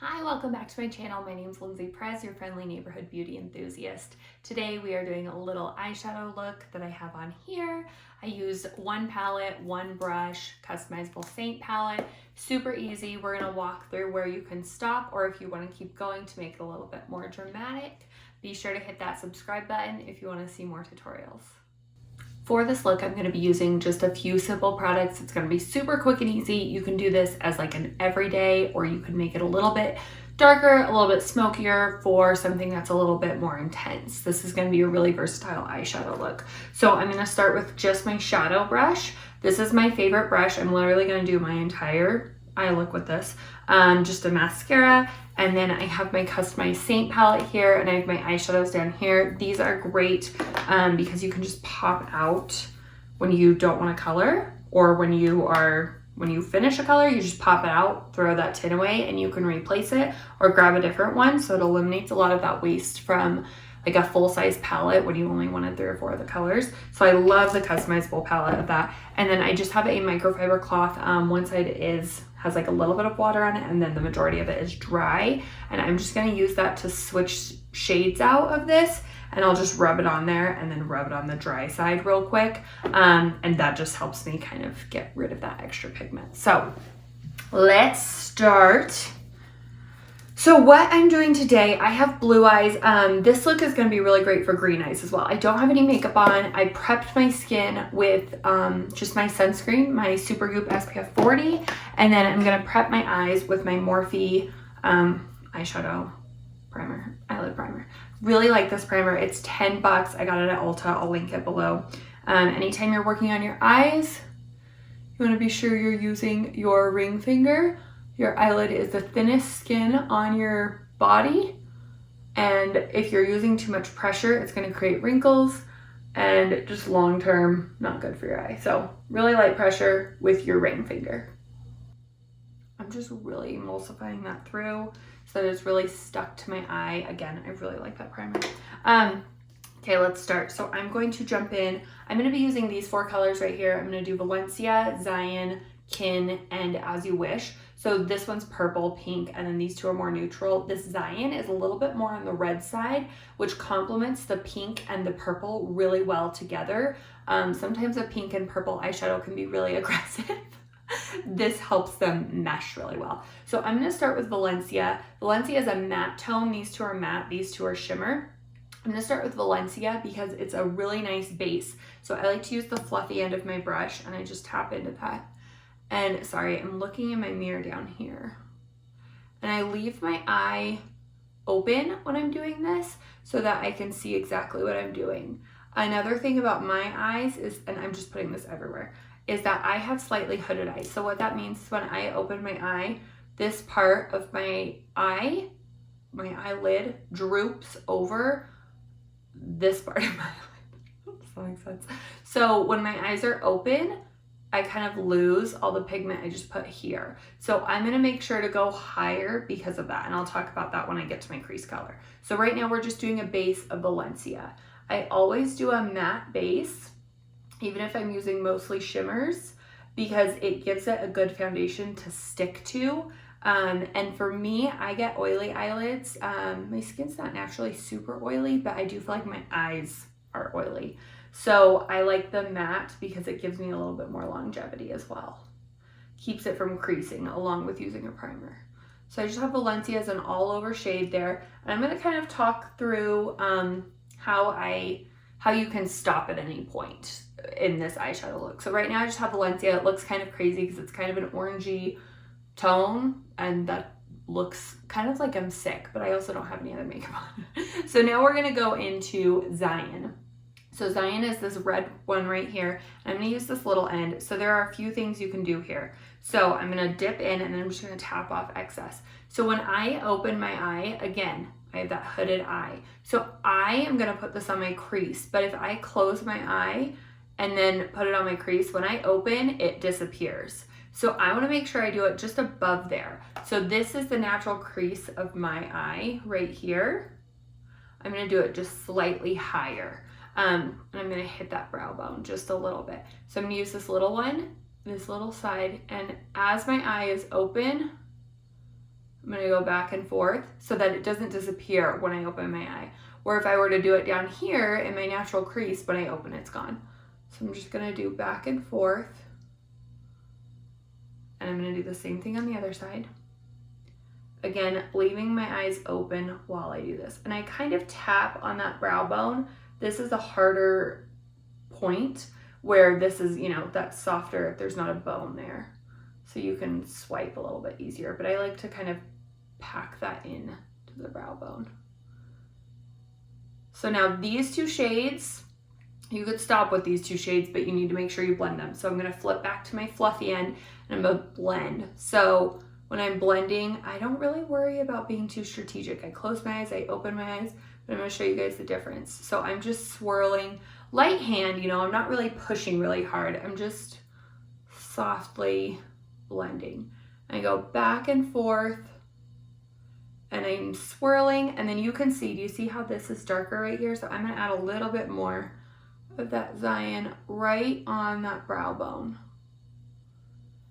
Hi, welcome back to my channel. My name is Lindsay Prez, your friendly neighborhood beauty enthusiast. Today we are doing a little eyeshadow look that I have on here. I use one palette, one brush, customizable Saint palette. Super easy. We're going to walk through where you can stop, or if you want to keep going to make it a little bit more dramatic. Be sure to hit that subscribe button if you want to see more tutorials. For this look, I'm going to be using just a few simple products. It's going to be super quick and easy. You can do this as like an everyday, or you could make it a little bit darker, a little bit smokier for something that's a little bit more intense. This is going to be a really versatile eyeshadow look. So I'm going to start with just my shadow brush. This is my favorite brush. I'm literally going to do my entire eye look with this. Just a mascara. And then I have my customized Saint palette here, and I have my eyeshadows down here. These are great because you can just pop out when you don't want to color, or when you finish a color, you just pop it out, throw that tin away, and you can replace it or grab a different one. So it eliminates a lot of that waste from like a full-size palette when you only wanted 3 or 4 of the colors. So I love the customizable palette of that. And then I just have a microfiber cloth. One side has like a little bit of water on it, and then the majority of it is dry. And I'm just gonna use that to switch shades out of this, and I'll just rub it on there and then rub it on the dry side real quick. And that just helps me kind of get rid of that extra pigment. So let's start. So what I'm doing today, I have blue eyes. This look is gonna be really great for green eyes as well. I don't have any makeup on. I prepped my skin with just my sunscreen, my Supergoop SPF 40, and then I'm gonna prep my eyes with my Morphe eyeshadow primer, eyelid primer. Really like this primer. It's 10 bucks. I got it at Ulta. I'll link it below. Anytime you're working on your eyes, you wanna be sure you're using your ring finger. Your eyelid is the thinnest skin on your body, and if you're using too much pressure, it's going to create wrinkles, and just long term, not good for your eye. So really light pressure with your ring finger. I'm just really emulsifying that through so that it's really stuck to my eye. Again, I really like that primer. Okay, let's start. So I'm going to jump in. I'm going to be using these 4 colors right here. I'm going to do Valencia, Zion, Kin, and As You Wish. So this one's purple, pink, and then these 2 are more neutral. This Zion is a little bit more on the red side, which complements the pink and the purple really well together. Sometimes a pink and purple eyeshadow can be really aggressive. This helps them mesh really well. So I'm gonna start with Valencia. Valencia is a matte tone. These 2 are matte, these 2 are shimmer. I'm gonna start with Valencia because it's a really nice base. So I like to use the fluffy end of my brush, and I just tap into that. And sorry, I'm looking in my mirror down here. And I leave my eye open when I'm doing this so that I can see exactly what I'm doing. Another thing about my eyes is, and I'm just putting this everywhere, is that I have slightly hooded eyes. So what that means is when I open my eye, this part of my eye, my eyelid droops over this part of my eyelid. Does that make sense? So when my eyes are open, I kind of lose all the pigment I just put here. So I'm gonna make sure to go higher because of that, and I'll talk about that when I get to my crease color. So right now we're just doing a base of Valencia. I always do a matte base, even if I'm using mostly shimmers, because it gives it a good foundation to stick to. And for me, I get oily eyelids. My skin's not naturally super oily, but I do feel like my eyes are oily. So I like the matte because it gives me a little bit more longevity as well. Keeps it from creasing along with using a primer. So I just have Valencia as an all over shade there. And I'm gonna kind of talk through how you can stop at any point in this eyeshadow look. So right now I just have Valencia. It looks kind of crazy because it's kind of an orangey tone, and that looks kind of like I'm sick, but I also don't have any other makeup on. So now we're gonna go into Zion. So Zion is this red one right here. I'm gonna use this little end. So there are a few things you can do here. So I'm gonna dip in, and then I'm just gonna tap off excess. So when I open my eye, again, I have that hooded eye. So I am gonna put this on my crease, but if I close my eye and then put it on my crease, when I open, it disappears. So I wanna make sure I do it just above there. So this is the natural crease of my eye right here. I'm gonna do it just slightly higher. And I'm gonna hit that brow bone just a little bit. So I'm gonna use this little one, this little side, and as my eye is open, I'm I'm gonna go back and forth so that it doesn't disappear when I open my eye. Or if I were to do it down here in my natural crease, when I open, it's gone. So I'm just gonna do back and forth. And I'm gonna do the same thing on the other side. Again, leaving my eyes open while I do this. And I kind of tap on that brow bone. This is a harder point where this is, you know, that's softer if there's not a bone there. So you can swipe a little bit easier, but I like to kind of pack that in to the brow bone. So now these two shades, you could stop with these two shades, but you need to make sure you blend them. So I'm gonna flip back to my fluffy end and I'm gonna blend. So when I'm blending, I don't really worry about being too strategic. I close my eyes, I open my eyes, but I'm gonna show you guys the difference. So I'm just swirling, light hand, you know, I'm not really pushing really hard. I'm just softly blending. I go back and forth and I'm swirling, and then you can see, do you see how this is darker right here? So I'm gonna add a little bit more of that cyan right on that brow bone.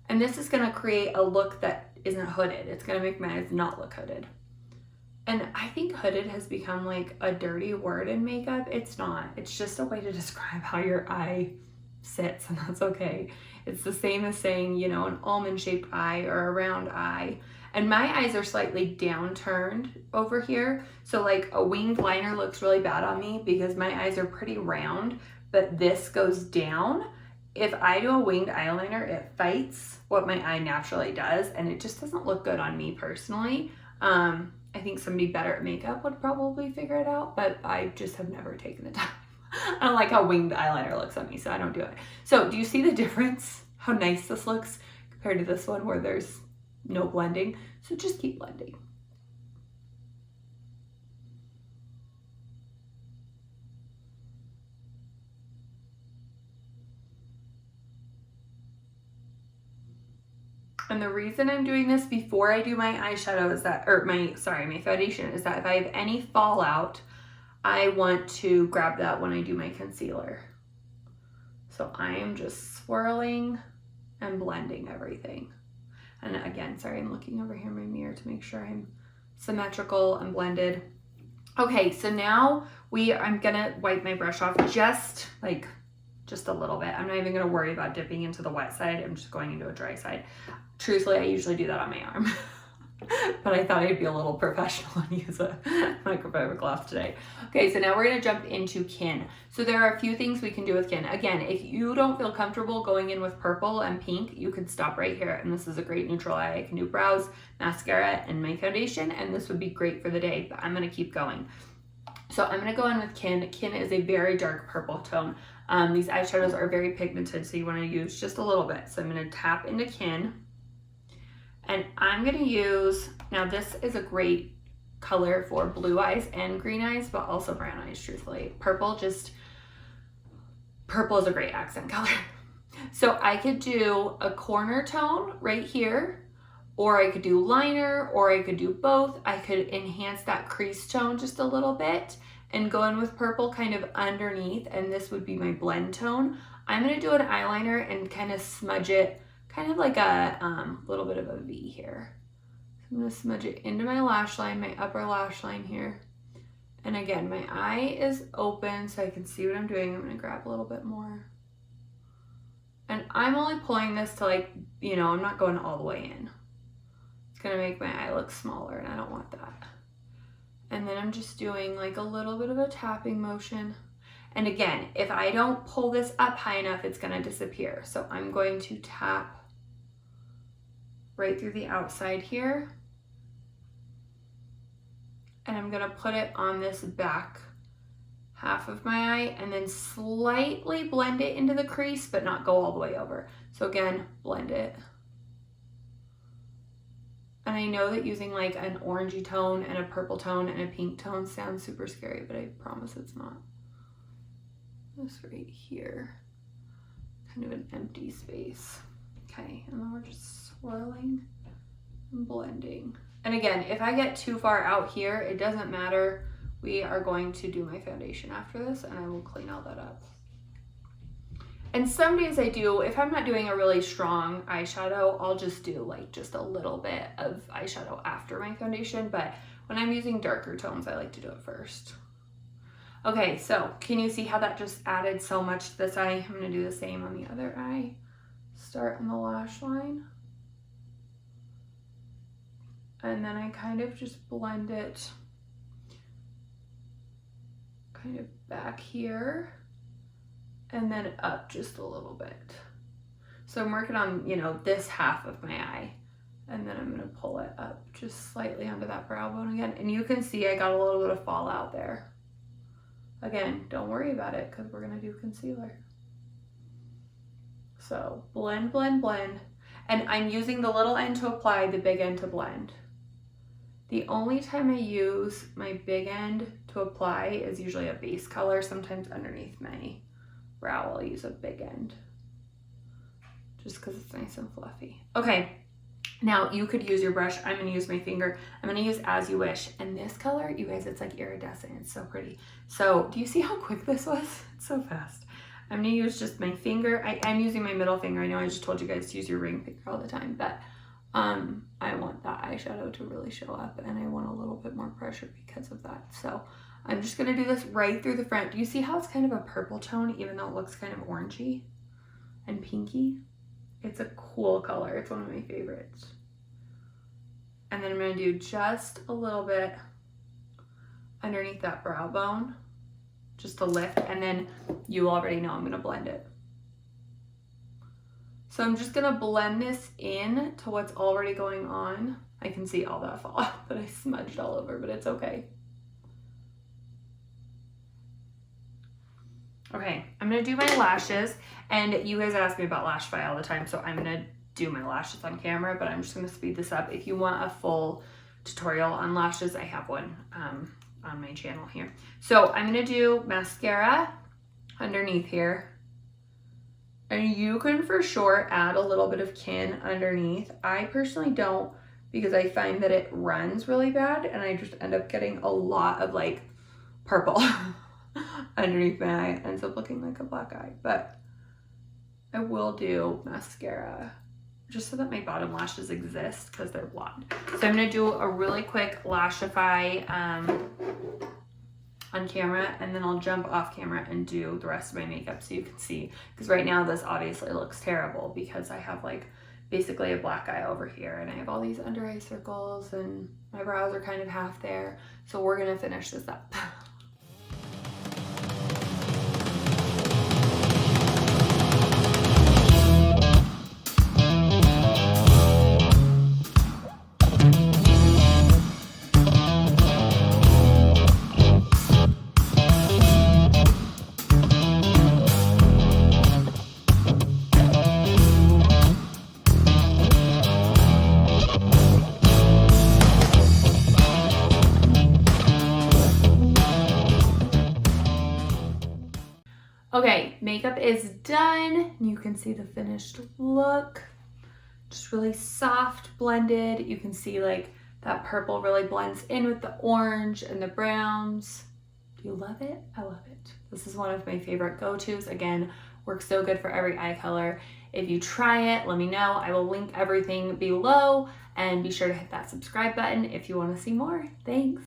And this is gonna create a look that isn't hooded. It's gonna make my eyes not look hooded. And I think hooded has become like a dirty word in makeup. It's not. It's just a way to describe how your eye sits, and that's okay. It's the same as saying, you know, an almond-shaped eye or a round eye. And my eyes are slightly downturned over here. So like a winged liner looks really bad on me because my eyes are pretty round, but this goes down. If I do a winged eyeliner, it fights what my eye naturally does, and it just doesn't look good on me personally. I think somebody better at makeup would probably figure it out, but I just have never taken the time. I don't like how winged eyeliner looks on me, so I don't do it. So do you see the difference? How nice this looks compared to this one where there's no blending? So just keep blending. And the reason I'm doing this before I do my eyeshadow is that, or my foundation, is that if I have any fallout, I want to grab that when I do my concealer. So I am just swirling and blending everything. And again, sorry, I'm looking over here in my mirror to make sure I'm symmetrical and blended. Okay, so now I'm gonna wipe my brush off just a little bit. I'm not even gonna worry about dipping into the wet side. I'm just going into a dry side. Truthfully, I usually do that on my arm, but I thought I'd be a little professional and use a microfiber cloth today. Okay, so now we're gonna jump into kin. So there are a few things we can do with kin. Again, if you don't feel comfortable going in with purple and pink, you can stop right here. And this is a great neutral eye. I can do brows, mascara, and my foundation, and this would be great for the day, but I'm gonna keep going. So I'm gonna go in with kin. Kin is a very dark purple tone. These eyeshadows are very pigmented, so you wanna use just a little bit. So I'm gonna tap into kin. And I'm gonna use, now this is a great color for blue eyes and green eyes, but also brown eyes, truthfully. Purple is a great accent color. So I could do a corner tone right here, or I could do liner, or I could do both. I could enhance that crease tone just a little bit and go in with purple kind of underneath, and this would be my blend tone. I'm gonna do an eyeliner and kind of smudge it, kind of like a little bit of a V here. So I'm gonna smudge it into my lash line, my upper lash line here. And again, my eye is open so I can see what I'm doing. I'm gonna grab a little bit more. And I'm only pulling this to, like, you know, I'm not going all the way in. It's gonna make my eye look smaller and I don't want that. And then I'm just doing like a little bit of a tapping motion. And again, if I don't pull this up high enough, it's gonna disappear. So I'm going to tap right through the outside here. And I'm gonna put it on this back half of my eye and then slightly blend it into the crease, but not go all the way over. So again, blend it. And I know that using like an orangey tone and a purple tone and a pink tone sounds super scary, but I promise it's not. This right here, kind of an empty space. Okay, and then we're just swirling and blending. And again, if I get too far out here, it doesn't matter. We are going to do my foundation after this and I will clean all that up. And some days I do, if I'm not doing a really strong eyeshadow, I'll just do like just a little bit of eyeshadow after my foundation. But when I'm using darker tones, I like to do it first. Okay, so can you see how that just added so much to this eye? I'm gonna do the same on the other eye. Start on the lash line. And then I kind of just blend it kind of back here. And then up just a little bit. So I'm working on, you know, this half of my eye. And then I'm gonna pull it up just slightly onto that brow bone again. And you can see I got a little bit of fallout there. Again, don't worry about it because we're gonna do concealer. So blend, blend, blend. And I'm using the little end to apply, the big end to blend. The only time I use my big end to apply is usually a base color, sometimes underneath my brow I'll use a big end just because it's nice and fluffy. Okay, now you could use your brush. I'm going to use my finger. I'm going to use As You Wish, and this color, you guys, it's like iridescent. It's so pretty. So do you see how quick this was? It's so fast. I'm going to use just my finger. I'm using my middle finger. I know I just told you guys to use your ring finger all the time, but I want that eyeshadow to really show up, and I want a little bit more pressure because of that. So I'm just gonna do this right through the front. Do you see how it's kind of a purple tone, even though it looks kind of orangey and pinky? It's a cool color. It's one of my favorites. And then I'm gonna do just a little bit underneath that brow bone, just to lift, and then you already know I'm gonna blend it. So I'm just gonna blend this in to what's already going on. I can see all that fallout that I smudged all over, but it's okay. Okay, I'm gonna do my lashes, and you guys ask me about Lashify all the time, so I'm gonna do my lashes on camera, but I'm just gonna speed this up. If you want a full tutorial on lashes, I have one on my channel here. So I'm gonna do mascara underneath here. And you can for sure add a little bit of kin underneath. I personally don't, because I find that it runs really bad and I just end up getting a lot of like purple underneath my eye. Ends up looking like a black eye. But I will do mascara just so that my bottom lashes exist because they're blonde. So I'm gonna do a really quick Lashify on camera, and then I'll jump off camera and do the rest of my makeup so you can see, because right now this obviously looks terrible because I have like basically a black eye over here and I have all these under eye circles and my brows are kind of half there. So we're gonna finish this up. Okay, makeup is done. You can see the finished look. Just really soft, blended. You can see like that purple really blends in with the orange and the browns. Do you love it? I love it. This is one of my favorite go-tos. Again, works so good for every eye color. If you try it, let me know. I will link everything below, and be sure to hit that subscribe button if you want to see more. Thanks.